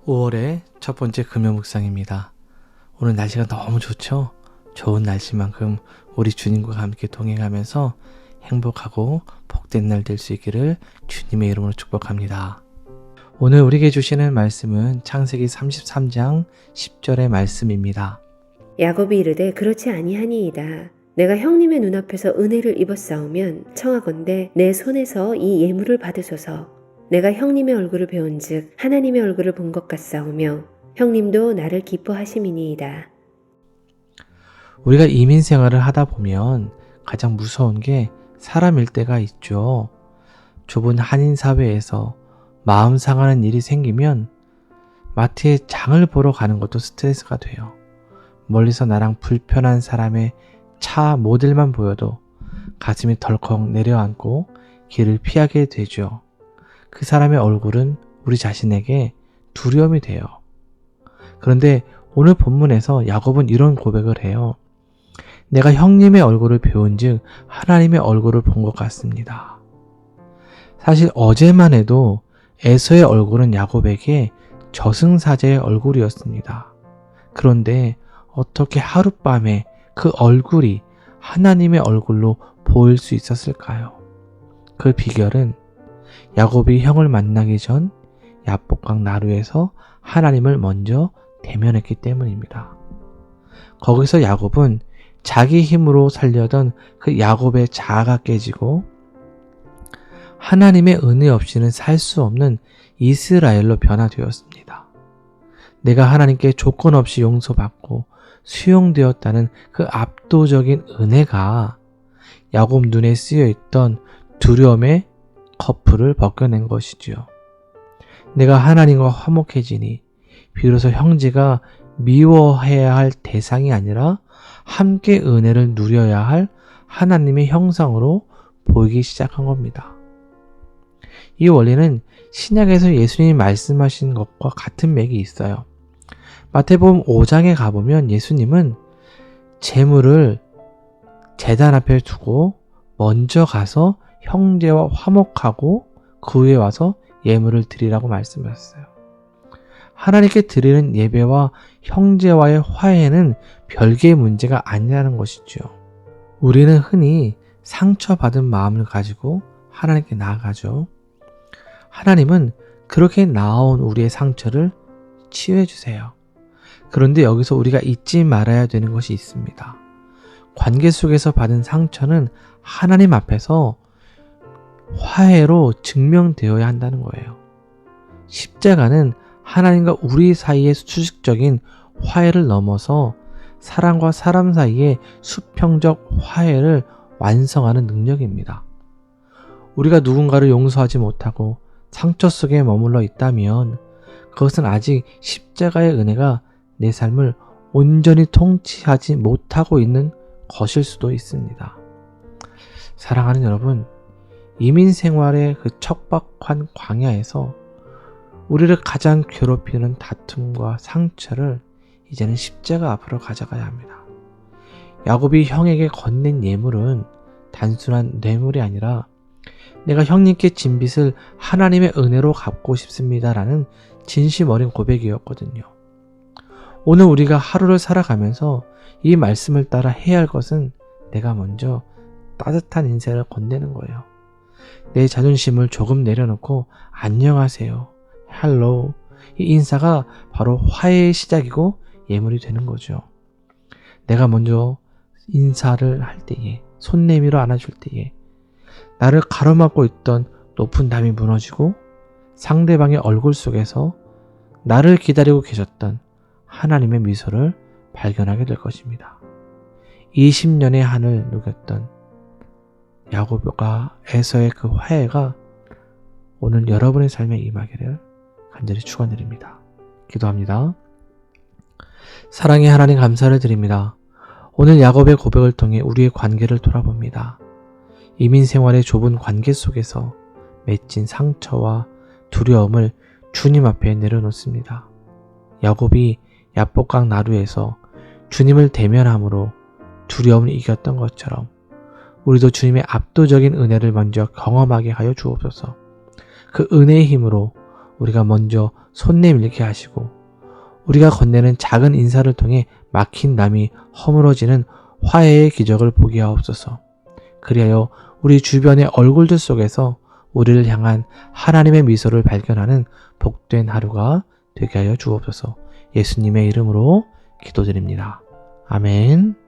5월의 첫 번째 금요 묵상입니다. 오늘 날씨가 너무 좋죠? 좋은 날씨만큼 우리 주님과 함께 동행하면서 행복하고 복된 날 될 수 있기를 주님의 이름으로 축복합니다. 오늘 우리에게 주시는 말씀은 창세기 33장 10절의 말씀입니다. 야곱이 이르되 그렇지 아니하니이다. 내가 형님의 눈앞에서 은혜를 입었사오면 청하건대 내 손에서 이 예물을 받으소서. 내가 형님의 얼굴을 배운즉 하나님의 얼굴을 본 것 같사오며 형님도 나를 기뻐하심이니이다. 우리가 이민 생활을 하다 보면 가장 무서운 게 사람일 때가 있죠. 좁은 한인 사회에서 마음 상하는 일이 생기면 마트에 장을 보러 가는 것도 스트레스가 돼요. 멀리서 나랑 불편한 사람의 차 모델만 보여도 가슴이 덜컥 내려앉고 길을 피하게 되죠. 그 사람의 얼굴은 우리 자신에게 두려움이 돼요. 그런데 오늘 본문에서 야곱은 이런 고백을 해요. 내가 형님의 얼굴을 배운즉 하나님의 얼굴을 본 것 같습니다. 사실 어제만 해도 에서의 얼굴은 야곱에게 저승사자의 얼굴이었습니다. 그런데 어떻게 하룻밤에 그 얼굴이 하나님의 얼굴로 보일 수 있었을까요? 그 비결은 야곱이 형을 만나기 전 야복강 나루에서 하나님을 먼저 대면했기 때문입니다. 거기서 야곱은 자기 힘으로 살려던 그 야곱의 자아가 깨지고 하나님의 은혜 없이는 살 수 없는 이스라엘로 변화되었습니다. 내가 하나님께 조건 없이 용서받고 수용되었다는 그 압도적인 은혜가 야곱 눈에 쓰여있던 두려움의 커플을 벗겨낸 것이지요. 내가 하나님과 화목해지니 비로소 형제가 미워해야 할 대상이 아니라 함께 은혜를 누려야 할 하나님의 형상으로 보이기 시작한 겁니다. 이 원리는 신약에서 예수님이 말씀하신 것과 같은 맥이 있어요. 마태복음 5장에 가보면 예수님은 제물을 제단 앞에 두고 먼저 가서 형제와 화목하고 그 후에 와서 예물을 드리라고 말씀하셨어요. 하나님께 드리는 예배와 형제와의 화해는 별개의 문제가 아니라는 것이죠. 우리는 흔히 상처받은 마음을 가지고 하나님께 나아가죠. 하나님은 그렇게 나아온 우리의 상처를 치유해 주세요. 그런데 여기서 우리가 잊지 말아야 되는 것이 있습니다. 관계 속에서 받은 상처는 하나님 앞에서 화해로 증명되어야 한다는 거예요. 십자가는 하나님과 우리 사이의 수직적인 화해를 넘어서 사람과 사람 사이의 수평적 화해를 완성하는 능력입니다. 우리가 누군가를 용서하지 못하고 상처 속에 머물러 있다면 그것은 아직 십자가의 은혜가 내 삶을 온전히 통치하지 못하고 있는 것일 수도 있습니다. 사랑하는 여러분, 이민 생활의 그 척박한 광야에서 우리를 가장 괴롭히는 다툼과 상처를 이제는 십자가 앞으로 가져가야 합니다. 야곱이 형에게 건넨 예물은 단순한 뇌물이 아니라 내가 형님께 진 빚을 하나님의 은혜로 갚고 싶습니다라는 진심 어린 고백이었거든요. 오늘 우리가 하루를 살아가면서 이 말씀을 따라 해야 할 것은 내가 먼저 따뜻한 인사를 건네는 거예요. 내 자존심을 조금 내려놓고 안녕하세요, 헬로우, 이 인사가 바로 화해의 시작이고 예물이 되는 거죠. 내가 먼저 인사를 할 때에, 손 내밀어 안아줄 때에 나를 가로막고 있던 높은 담이 무너지고 상대방의 얼굴 속에서 나를 기다리고 계셨던 하나님의 미소를 발견하게 될 것입니다. 20년의 한을 누겼던 야곱과 에서의 그 화해가 오늘 여러분의 삶에 임하기를 간절히 축원드립니다. 기도합니다. 사랑의 하나님, 감사를 드립니다. 오늘 야곱의 고백을 통해 우리의 관계를 돌아봅니다. 이민 생활의 좁은 관계 속에서 맺힌 상처와 두려움을 주님 앞에 내려놓습니다. 야곱이 야복강 나루에서 주님을 대면함으로 두려움을 이겼던 것처럼 우리도 주님의 압도적인 은혜를 먼저 경험하게 하여 주옵소서. 그 은혜의 힘으로 우리가 먼저 손 내밀게 하시고 우리가 건네는 작은 인사를 통해 막힌 담이 허물어지는 화해의 기적을 보게 하옵소서. 그리하여 우리 주변의 얼굴들 속에서 우리를 향한 하나님의 미소를 발견하는 복된 하루가 되게 하여 주옵소서. 예수님의 이름으로 기도드립니다. 아멘.